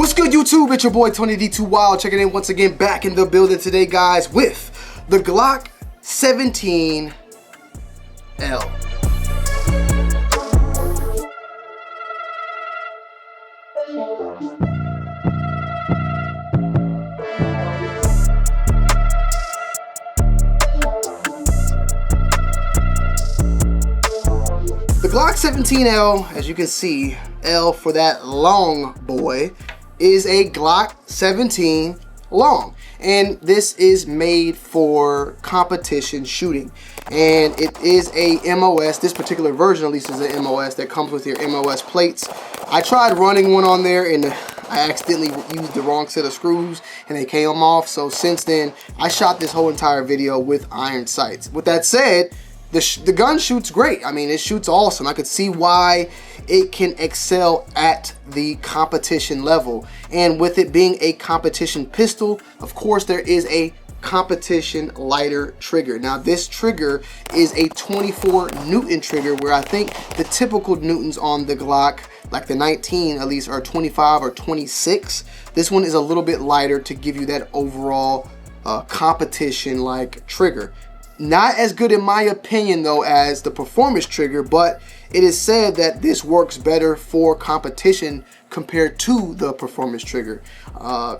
What's good, YouTube? It's your boy Tony D2 Wild, checking in once again, back in the building today, guys, with the Glock 17L. The Glock 17L, as you can see, L for that long boy, is a Glock 17 long, and this is made for competition shooting, and it is a MOS. This particular version at least is a MOS that comes with your MOS plates. I tried running one on there and I accidentally used the wrong set of screws and they came off, so since then I shot this whole entire video with iron sights. With that said, the gun shoots great. I mean, it shoots awesome. I could see why it can excel at the competition level. And with it being a competition pistol, of course, there is a competition lighter trigger. Now, this trigger is a 24 Newton trigger, where I think the typical Newtons on the Glock, like the 19 at least, are 25 or 26. This one is a little bit lighter to give you that overall competition-like trigger. Not as good in my opinion though as the performance trigger, but it is said that this works better for competition compared to the performance trigger.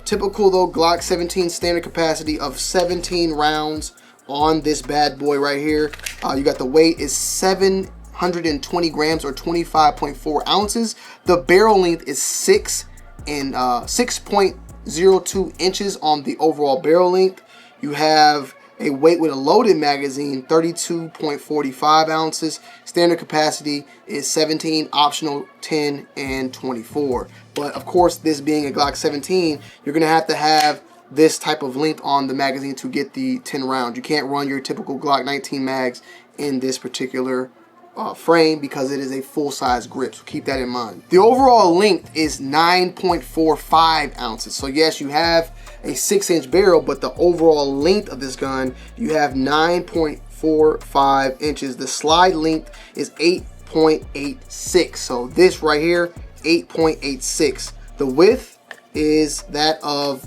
Typical though, Glock 17 standard capacity of 17 rounds on this bad boy right here. You got the weight is 720 grams or 25.4 ounces. The barrel length is 6.02 inches on the overall barrel length. You have a weight with a loaded magazine, 32.45 ounces. Standard capacity is 17, optional 10 and 24. But of course, this being a Glock 17, you're gonna have to have this type of length on the magazine to get the 10 rounds. You can't run your typical Glock 19 mags in this particular frame because it is a full-size grip, so keep that in mind. The overall length is 9.45 ounces. So yes, you have a 6-inch barrel, but the overall length of this gun, you have 9.45 inches. The slide length is 8.86. So this right here, 8.86. The width is that of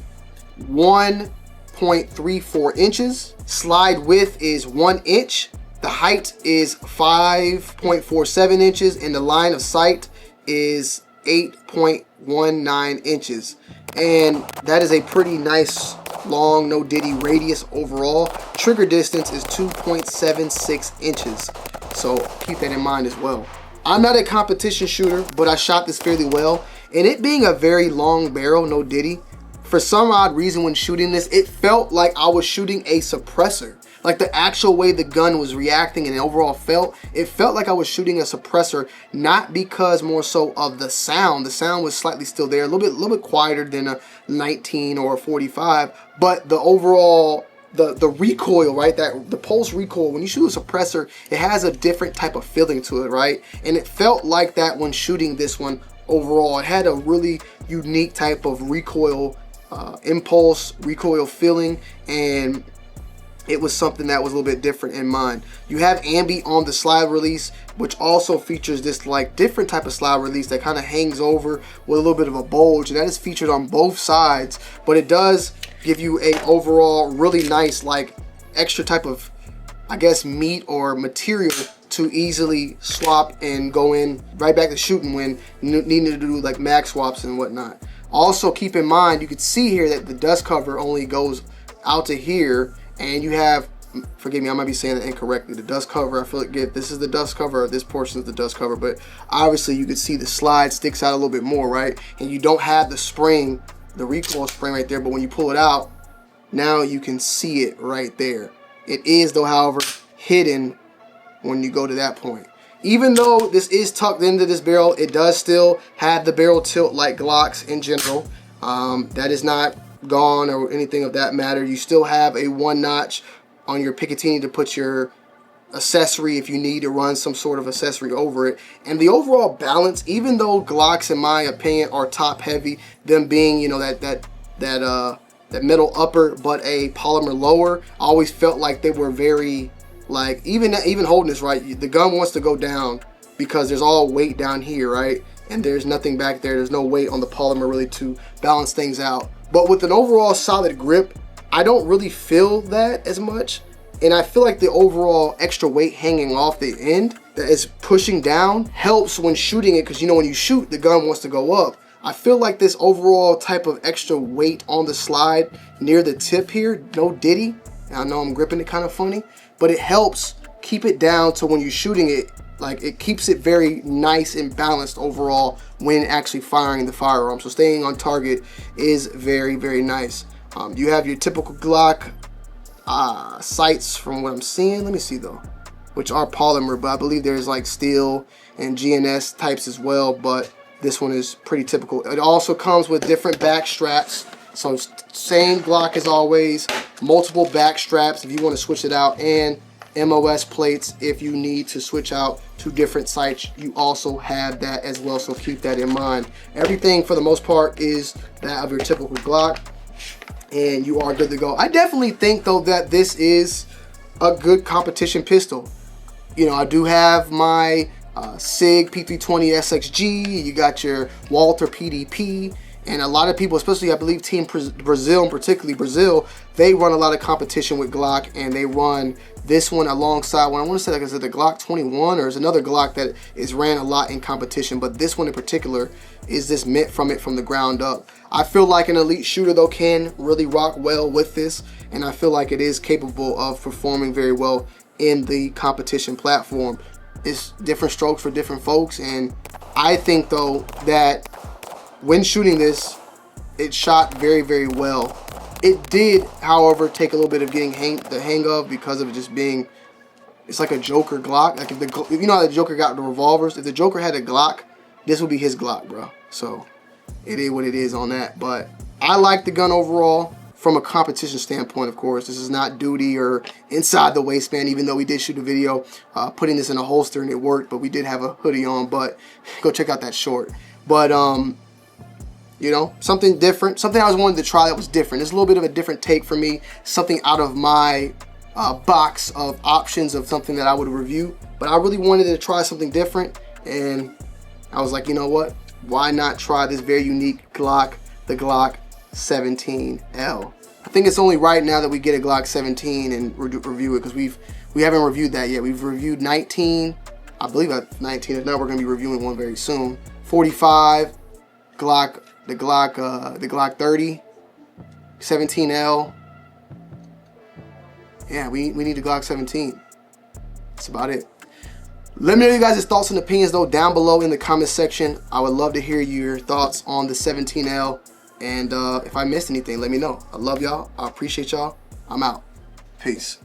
1.34 inches. Slide width is 1 inch. The height is 5.47 inches, and the line of sight is 8.19 inches. And that is a pretty nice long no diddy radius overall. Trigger distance is 2.76 inches. So keep that in mind as well. I'm not a competition shooter, but I shot this fairly well. And it being a very long barrel, no diddy, for some odd reason when shooting this, it felt like I was shooting a suppressor. Like the actual way the gun was reacting and it overall it felt like I was shooting a suppressor, not because more so of the sound. The sound was slightly still there, a little bit quieter than a 19 or a 45, but the overall, the recoil, right? That the pulse recoil, when you shoot a suppressor, it has a different type of feeling to it, right? And it felt like that when shooting this one overall. It had a really unique type of recoil, impulse, recoil feeling, and it was something that was a little bit different in mind. You have ambi on the slide release, which also features this like different type of slide release that kind of hangs over with a little bit of a bulge, and that is featured on both sides, but it does give you a overall really nice like extra type of, I guess, meat or material to easily swap and go in right back to shooting when needing to do like mag swaps and whatnot. Also keep in mind, you can see here that the dust cover only goes out to here, and you have, forgive me, I might be saying that incorrectly, the dust cover, I feel like this is the dust cover, this portion is the dust cover, but obviously you can see the slide sticks out a little bit more, right? And you don't have the spring, the recoil spring right there, but when you pull it out, now you can see it right there. It is though, however, hidden when you go to that point. Even though this is tucked into this barrel, it does still have the barrel tilt like Glocks in general. That is not gone or anything of that matter. You still have a 1 notch on your Picatinny to put your accessory if you need to run some sort of accessory over it. And the overall balance, even though Glocks in my opinion are top heavy, them being, you know, that metal upper but a polymer lower, I always felt like they were very, like, even holding this right, the gun wants to go down because there's all weight down here, right? and there's nothing back there. There's no weight on the polymer really to balance things out. But with an overall solid grip, I don't really feel that as much. And I feel like the overall extra weight hanging off the end that is pushing down helps when shooting it, because you know when you shoot, the gun wants to go up. I feel like this overall type of extra weight on the slide near the tip here, no diddy. I know I'm gripping it kind of funny, but it helps keep it down to when you're shooting it, like it keeps it very nice and balanced overall when actually firing the firearm. So staying on target is very, very nice. You have your typical Glock sights from what I'm seeing. Let me see though, which are polymer, but I believe there's like steel and GNS types as well, but this one is pretty typical. It also comes with different back straps. So same Glock as always, multiple back straps if you want to switch it out, and MOS plates if you need to switch out to different sights. You also have that as well, so keep that in mind. Everything for the most part is that of your typical Glock, and you are good to go. I definitely think though that this is a good competition pistol. You know, I do have my SIG P320 SXG, you got your Walther PDP, and a lot of people, especially I believe Team Brazil, and particularly Brazil, they run a lot of competition with Glock, and they run this one alongside one. I want to say, like, is it the Glock 21 or is another Glock that is ran a lot in competition, but this one in particular is this mint from the ground up. I feel like an elite shooter though can really rock well with this, and I feel like it is capable of performing very well in the competition platform. It's different strokes for different folks, and I think though that when shooting this, it shot very, very well. It did, however, take a little bit of getting the hang of, because of it just being, it's like a Joker Glock. Like if you know how the Joker got the revolvers, if the Joker had a Glock, this would be his Glock, bro. So it is what it is on that. But I like the gun overall from a competition standpoint. Of course, this is not duty or inside the waistband, even though we did shoot a video putting this in a holster and it worked, but we did have a hoodie on. But go check out that short. But you know, something different, something I was wanting to try that was different. It's a little bit of a different take for me, something out of my box of options of something that I would review. But I really wanted to try something different, and I was like, you know what? Why not try this very unique Glock, the Glock 17L? I think it's only right now that we get a Glock 17 and review it, because we haven't reviewed that yet. We've reviewed 19, I believe that's 19. If not, we're going to be reviewing one very soon. 45, Glock. The Glock 30, 17L. Yeah, we need a Glock 17. That's about it. Let me know you guys' thoughts and opinions though down below in the comment section. I would love to hear your thoughts on the 17L. And if I missed anything, let me know. I love y'all. I appreciate y'all. I'm out. Peace.